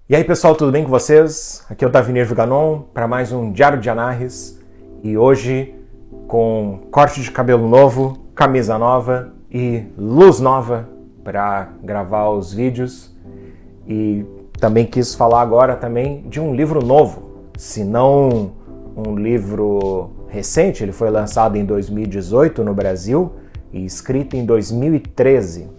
E aí pessoal, tudo bem com vocês? Aqui é o Davinir Viganon para mais um Diário de Anarres e hoje com corte de cabelo novo, camisa nova e luz nova para gravar os vídeos. E também quis falar agora também de um livro novo, se não um livro recente. Ele foi lançado em 2018 no Brasil e escrito em 2013.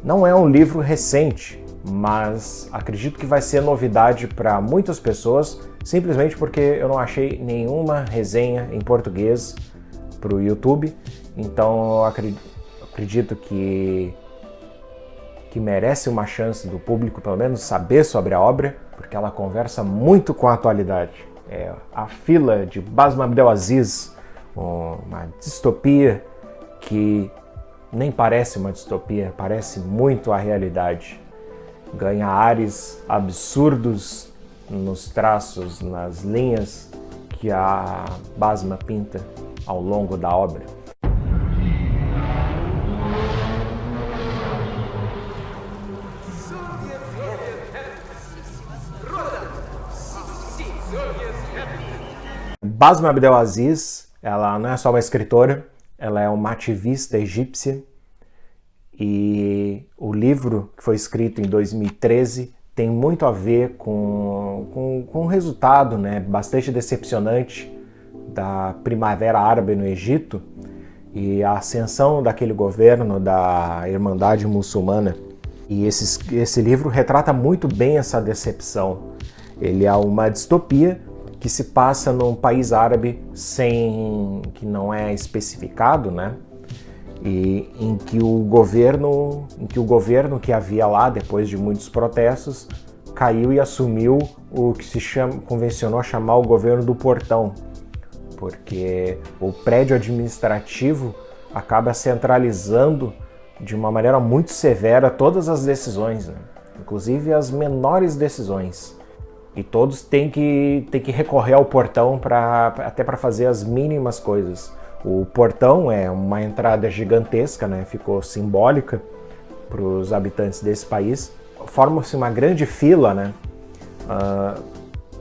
Não é um livro recente, mas acredito que vai ser novidade para muitas pessoas, simplesmente porque eu não achei nenhuma resenha em português para o YouTube. Então eu acredito que merece uma chance do público pelo menos saber sobre a obra, porque ela conversa muito com a atualidade. É A Fila, de Bassem Abdelaziz, uma distopia que nem parece uma distopia, parece muito a realidade. Ganha ares absurdos nos traços, nas linhas que a Bassem pinta ao longo da obra. Bassem Abdelaziz, ela não é só uma escritora, ela é uma ativista egípcia. E o livro, que foi escrito em 2013, tem muito a ver com um resultado, né, bastante decepcionante da Primavera Árabe no Egito e a ascensão daquele governo da Irmandade Muçulmana. E esse livro retrata muito bem essa decepção. Ele é uma distopia que se passa num país árabe que não é especificado, né? E em que o governo que havia lá, depois de muitos protestos, caiu e assumiu o que convencionou chamar o governo do portão, porque o prédio administrativo acaba centralizando de uma maneira muito severa todas as decisões, né? Inclusive as menores decisões. E todos têm que recorrer ao portão até para fazer as mínimas coisas. O portão é uma entrada gigantesca, né? Ficou simbólica para os habitantes desse país. Forma-se uma grande fila, né?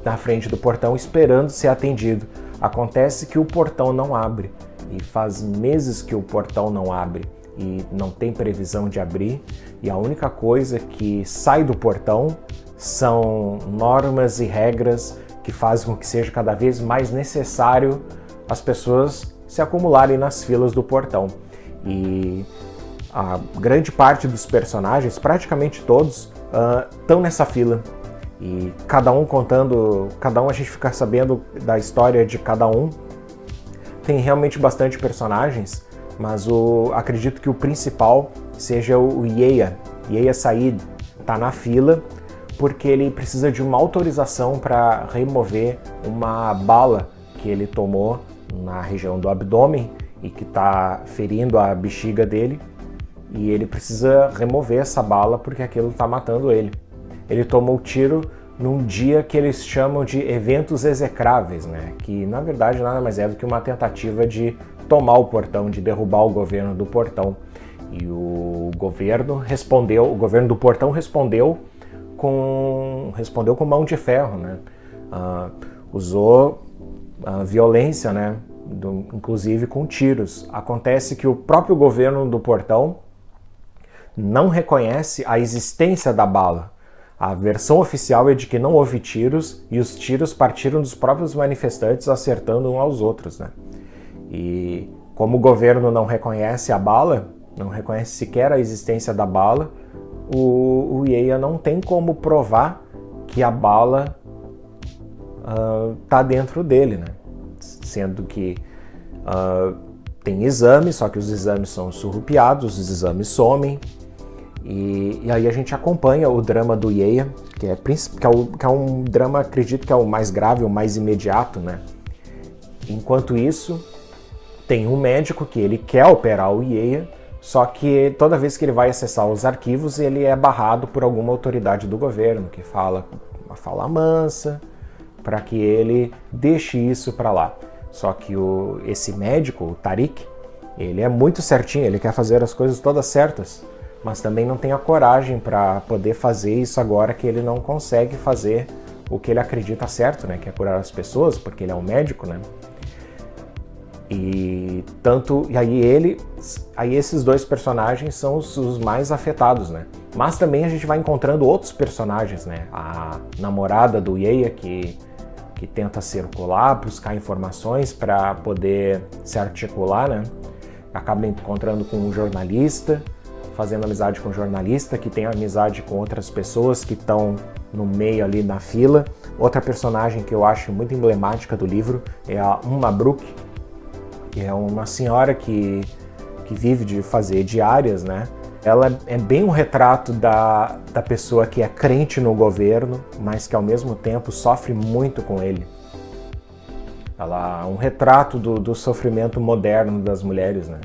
Na frente do portão, esperando ser atendido. Acontece que o portão não abre, e faz meses que o portão não abre, e não tem previsão de abrir, e a única coisa que sai do portão são normas e regras que fazem com que seja cada vez mais necessário as pessoas se acumularem nas filas do portão. E a grande parte dos personagens, praticamente todos, estão nessa fila. E cada um a gente fica sabendo da história de cada um. Tem realmente bastante personagens, mas acredito que o principal seja o Yahya Said. Está na fila porque ele precisa de uma autorização para remover uma bala que ele tomou na região do abdômen e que está ferindo a bexiga dele, e ele precisa remover essa bala porque aquilo está matando ele. Ele tomou tiro num dia que eles chamam de eventos execráveis, né? Que na verdade nada mais é do que uma tentativa de tomar o portão, de derrubar o governo do portão. E o governo do portão respondeu com mão de ferro, né? Usou violência, né? Inclusive com tiros. Acontece que o próprio governo do portão não reconhece a existência da bala. A versão oficial é de que não houve tiros, e os tiros partiram dos próprios manifestantes acertando uns aos outros, né? E como o governo não reconhece a bala, não reconhece sequer a existência da bala, o Yahya não tem como provar que a bala está dentro dele, né? Sendo que tem exames, só que os exames são surrupiados, os exames somem, e aí a gente acompanha o drama do Yahya, que é um drama, acredito que é o mais grave, o mais imediato, né? Enquanto isso, tem um médico que ele quer operar o Yahya, só que toda vez que ele vai acessar os arquivos, ele é barrado por alguma autoridade do governo, que fala uma fala mansa, para que ele deixe isso para lá. Só que esse médico, o Tariq, ele é muito certinho, ele quer fazer as coisas todas certas, mas também não tem a coragem para poder fazer isso agora que ele não consegue fazer o que ele acredita certo, né, que é curar as pessoas, porque ele é um médico, né? E aí esses dois personagens são os mais afetados, né? Mas também a gente vai encontrando outros personagens, né? A namorada do Yeia que tenta circular, buscar informações para poder se articular, né? Acaba encontrando com um jornalista, fazendo amizade com um jornalista, que tem amizade com outras pessoas que estão no meio ali na fila. Outra personagem que eu acho muito emblemática do livro é a Mabruk, que é uma senhora que vive de fazer diárias, né? Ela é bem um retrato da pessoa que é crente no governo, mas que ao mesmo tempo sofre muito com ele. Ela é um retrato do sofrimento moderno das mulheres, né?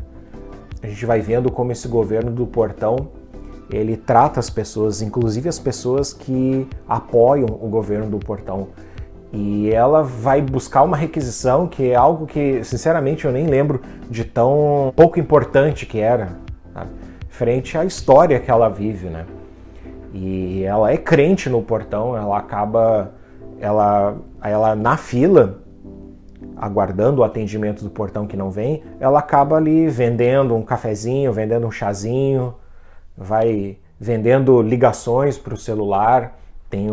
A gente vai vendo como esse governo do Portão, ele trata as pessoas, inclusive as pessoas que apoiam o governo do Portão. E ela vai buscar uma requisição que é algo que, sinceramente, eu nem lembro de tão pouco importante que era, sabe? Frente à história que ela vive, né? E ela é crente no Portão, ela na fila, aguardando o atendimento do Portão que não vem, ela acaba ali vendendo um cafezinho, vendendo um chazinho, vai vendendo ligações para o celular, tem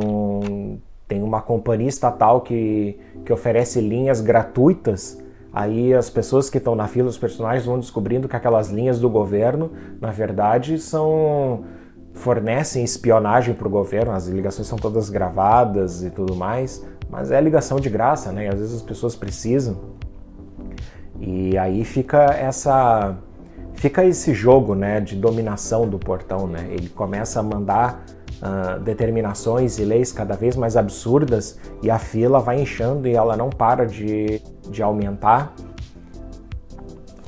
uma companhia estatal que oferece linhas gratuitas. Aí as pessoas que estão na fila, os personagens, vão descobrindo que aquelas linhas do governo, na verdade, fornecem espionagem para o governo. As ligações são todas gravadas e tudo mais, mas é ligação de graça, né? E às vezes as pessoas precisam. E aí fica esse jogo, né, de dominação do Portão, né? Ele começa a mandar determinações e leis cada vez mais absurdas e a fila vai inchando e ela não para de aumentar.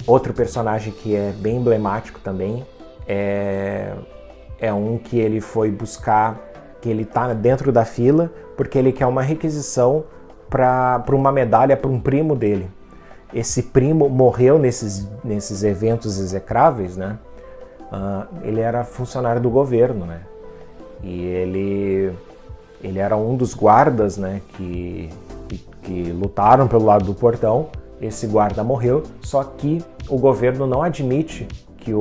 Outro personagem que é bem emblemático também é um que ele foi buscar, que ele está dentro da fila porque ele quer uma requisição para uma medalha para um primo dele. Esse primo morreu nesses eventos execráveis, né? Ele era funcionário do governo, né? E ele era um dos guardas, né, que lutaram pelo lado do Portão. Esse guarda morreu, só que o governo não admite que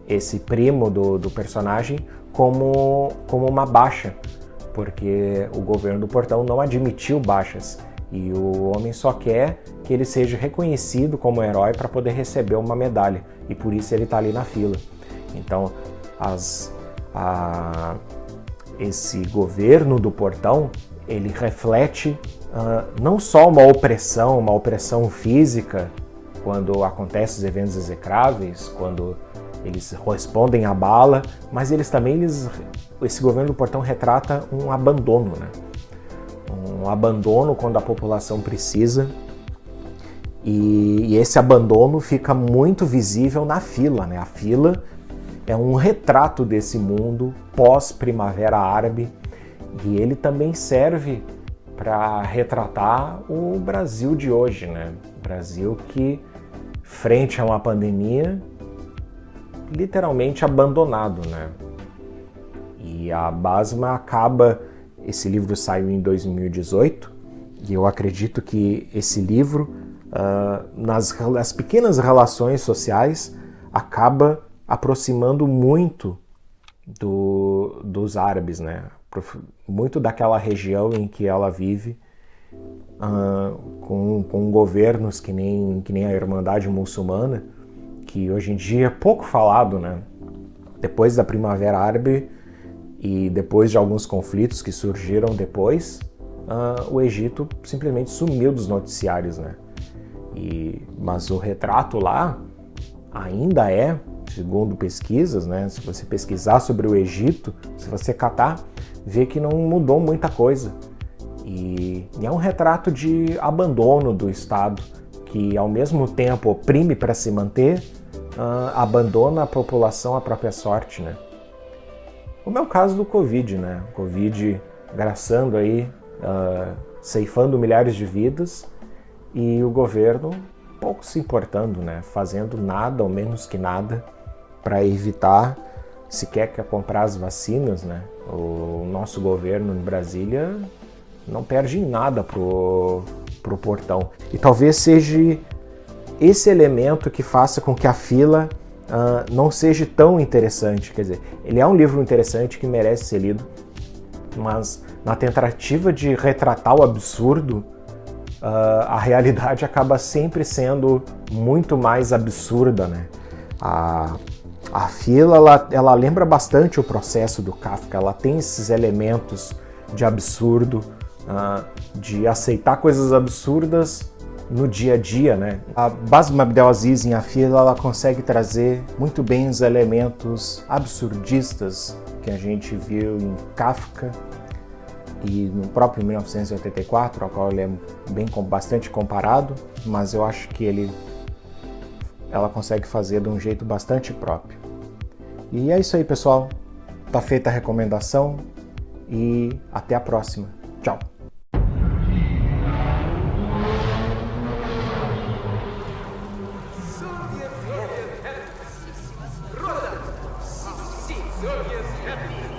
esse primo do personagem como uma baixa, porque o governo do Portão não admitiu baixas. E o homem só quer que ele seja reconhecido como herói para poder receber uma medalha. E por isso ele está ali na fila. Então, esse governo do Portão, ele reflete não só uma opressão física, quando acontecem os eventos execráveis, quando eles respondem à bala, mas esse governo do Portão retrata um abandono, né? Um abandono quando a população precisa, e esse abandono fica muito visível na fila, né? A fila é um retrato desse mundo pós-Primavera Árabe e ele também serve para retratar o Brasil de hoje, né? Brasil que, frente a uma pandemia, literalmente abandonado, né? E a Basma esse livro saiu em 2018 e eu acredito que esse livro, nas pequenas relações sociais, acaba aproximando muito dos árabes, né? Muito daquela região em que ela vive, com governos que nem a Irmandade Muçulmana, que hoje em dia é pouco falado, né? Depois da Primavera Árabe e depois de alguns conflitos que surgiram depois, o Egito simplesmente sumiu dos noticiários, né? Mas o retrato lá ainda é, segundo pesquisas, né? Se você pesquisar sobre o Egito, se você catar, vê que não mudou muita coisa. E é um retrato de abandono do Estado, que ao mesmo tempo oprime para se manter, abandona a população à própria sorte, né? Como é o caso do Covid, né? Covid graçando aí, ceifando milhares de vidas, e o governo pouco se importando, né? Fazendo nada ou menos que nada para evitar, se quer comprar as vacinas, né? O nosso governo em Brasília não perde em nada pro portão. E talvez seja esse elemento que faça com que a fila não seja tão interessante. Quer dizer, ele é um livro interessante que merece ser lido, mas na tentativa de retratar o absurdo, a realidade acaba sempre sendo muito mais absurda, né? A fila, ela lembra bastante o processo do Kafka, ela tem esses elementos de absurdo, de aceitar coisas absurdas no dia a dia, né? A Basma Abdelaziz em A Fila, ela consegue trazer muito bem os elementos absurdistas que a gente viu em Kafka e no próprio 1984, ao qual ele é bastante comparado, mas eu acho que ela consegue fazer de um jeito bastante próprio. E é isso aí, pessoal. Tá feita a recomendação e até a próxima. Tchau! Soviet happy.